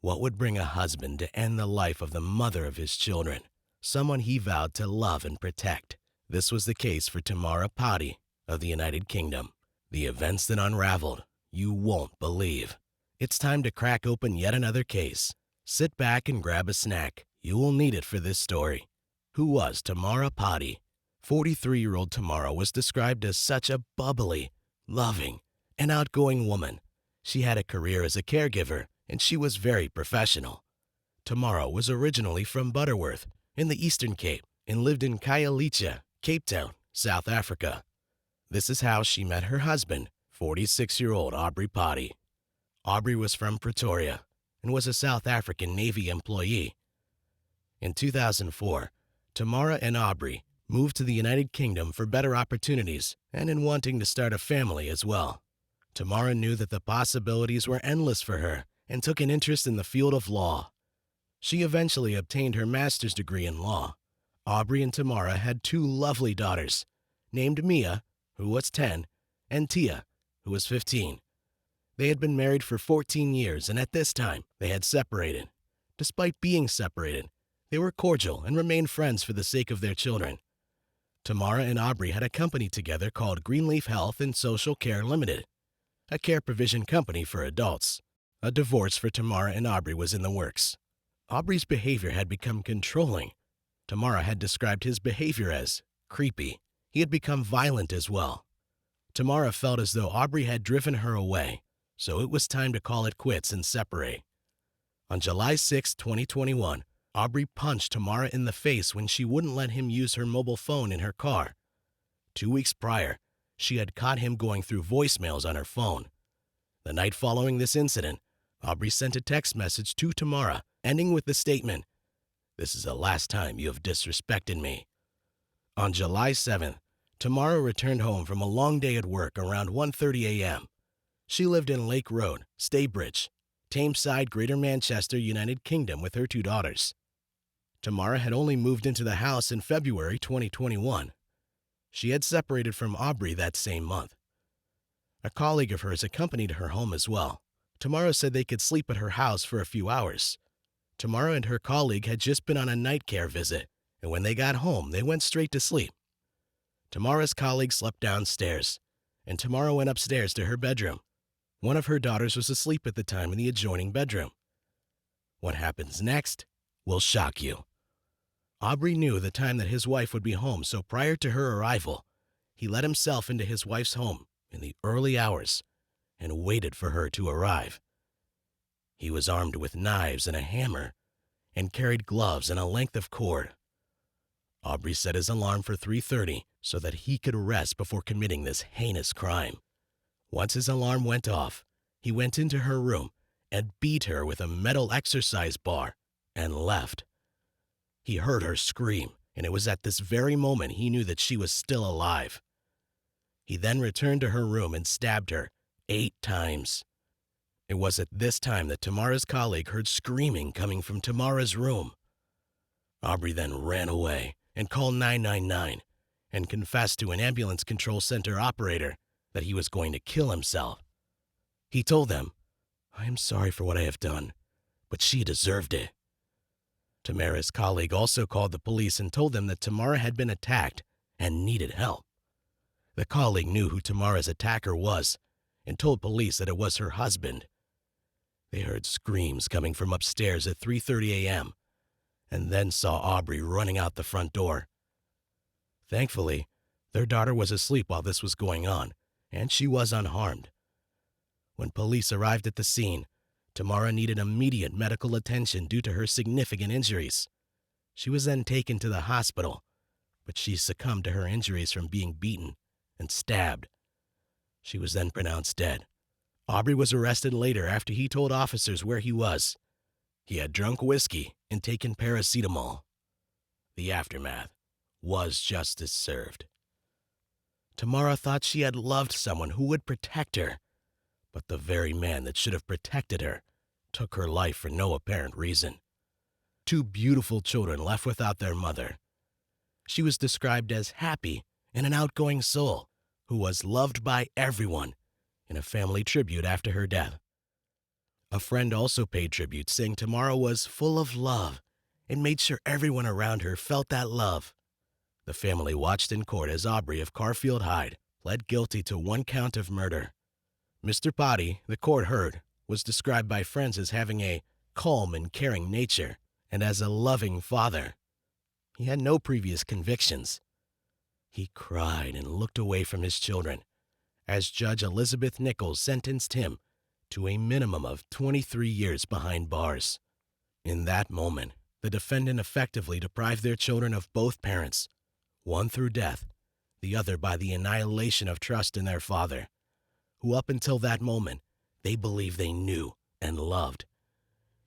What would bring a husband to end the life of the mother of his children, someone he vowed to love and protect? This was the case for Tamara Padi of the United Kingdom. The events that unraveled, you won't believe. It's time to crack open yet another case. Sit back and grab a snack. You will need it for this story. Who was Tamara Padi? 43-year-old Tamara was described as such a bubbly, loving, and outgoing woman. She had a career as a caregiver, and she was very professional. Tamara was originally from Butterworth in the Eastern Cape and lived in Khayelitsha, Cape Town, South Africa. This is how she met her husband, 46-year-old Aubrey Padi. Aubrey was from Pretoria and was a South African Navy employee. In 2004, Tamara and Aubrey moved to the United Kingdom for better opportunities and in wanting to start a family as well. Tamara knew that the possibilities were endless for her and took an interest in the field of law. She eventually obtained her master's degree in law. Aubrey and Tamara had two lovely daughters, named Mia, who was 10, and Tia, who was 15. They had been married for 14 years, and at this time, they had separated. Despite being separated, they were cordial and remained friends for the sake of their children. Tamara and Aubrey had a company together called Greenleaf Health and Social Care Limited, a care provision company for adults. A divorce for Tamara and Aubrey was in the works. Aubrey's behavior had become controlling. Tamara had described his behavior as creepy. He had become violent as well. Tamara felt as though Aubrey had driven her away, so it was time to call it quits and separate. On July 6, 2021, Aubrey punched Tamara in the face when she wouldn't let him use her mobile phone in her car. 2 weeks prior, she had caught him going through voicemails on her phone. The night following this incident, Aubrey sent a text message to Tamara, ending with the statement, "This is the last time you have disrespected me." On July 7th, Tamara returned home from a long day at work around 1:30 a.m. She lived in Lake Road, Staybridge, Tameside, Greater Manchester, United Kingdom with her two daughters. Tamara had only moved into the house in February 2021. She had separated from Aubrey that same month. A colleague of hers accompanied her home as well. Tamara said they could sleep at her house for a few hours. Tamara and her colleague had just been on a night care visit, and when they got home, they went straight to sleep. Tamara's colleague slept downstairs, and Tamara went upstairs to her bedroom. One of her daughters was asleep at the time in the adjoining bedroom. What happens next will shock you. Aubrey knew the time that his wife would be home, so prior to her arrival, he let himself into his wife's home in the early hours and waited for her to arrive. He was armed with knives and a hammer and carried gloves and a length of cord. Aubrey set his alarm for 3:30 so that he could rest before committing this heinous crime. Once his alarm went off, he went into her room and beat her with a metal exercise bar and left. He heard her scream, and it was at this very moment he knew that she was still alive. He then returned to her room and stabbed her 8 times. It was at this time that Tamara's colleague heard screaming coming from Tamara's room. Aubrey then ran away and called 999 and confessed to an ambulance control center operator that he was going to kill himself. He told them, "I am sorry for what I have done, but she deserved it." Tamara's colleague also called the police and told them that Tamara had been attacked and needed help. The colleague knew who Tamara's attacker was and told police that it was her husband. They heard screams coming from upstairs at 3:30 a.m. and then saw Aubrey running out the front door. Thankfully, their daughter was asleep while this was going on, and she was unharmed. When police arrived at the scene, Tamara needed immediate medical attention due to her significant injuries. She was then taken to the hospital, but she succumbed to her injuries from being beaten and stabbed. She was then pronounced dead. Aubrey was arrested later after he told officers where he was. He had drunk whiskey and taken paracetamol. The aftermath was justice served. Tamara thought she had loved someone who would protect her, but the very man that should have protected her took her life for no apparent reason. 2 beautiful children left without their mother. She was described as happy and an outgoing soul who was loved by everyone in a family tribute after her death. A friend also paid tribute, saying Tamara was full of love and made sure everyone around her felt that love. The family watched in court as Aubrey of Caulfield Hyde pled guilty to 1 count of murder. Mr. Padi, the court heard, was described by friends as having a calm and caring nature and as a loving father. He had no previous convictions. He cried and looked away from his children as Judge Elizabeth Nichols sentenced him to a minimum of 23 years behind bars. In that moment, the defendant effectively deprived their children of both parents, one through death, the other by the annihilation of trust in their father, who up until that moment they believed they knew and loved.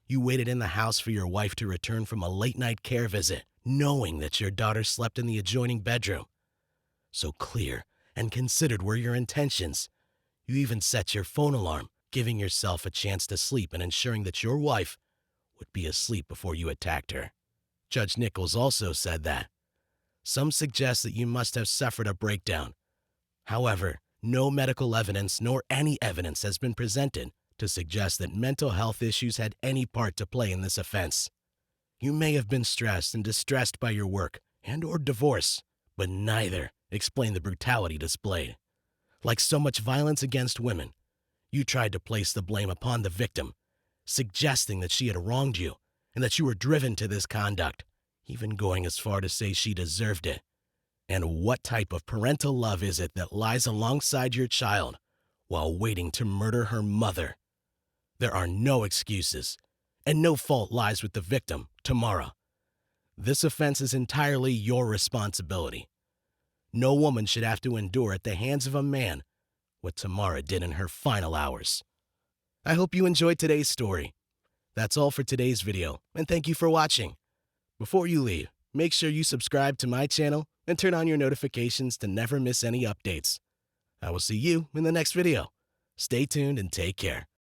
You waited in the house for your wife to return from a late-night care visit, knowing that your daughter slept in the adjoining bedroom. So clear and considered were your intentions. You even set your phone alarm, giving yourself a chance to sleep and ensuring that your wife would be asleep before you attacked her. Judge Nichols also said that some suggest that you must have suffered a breakdown. However, no medical evidence nor any evidence has been presented to suggest that mental health issues had any part to play in this offense. You may have been stressed and distressed by your work and/or divorce, but neither explain the brutality displayed. Like so much violence against women, you tried to place the blame upon the victim, suggesting that she had wronged you and that you were driven to this conduct, even going as far to say she deserved it. And what type of parental love is it that lies alongside your child while waiting to murder her mother? There are no excuses, and no fault lies with the victim, Tamara. This offense is entirely your responsibility. No woman should have to endure at the hands of a man what Tamara did in her final hours. I hope you enjoyed today's story. That's all for today's video, and thank you for watching. Before you leave, make sure you subscribe to my channel and turn on your notifications to never miss any updates. I will see you in the next video. Stay tuned and take care.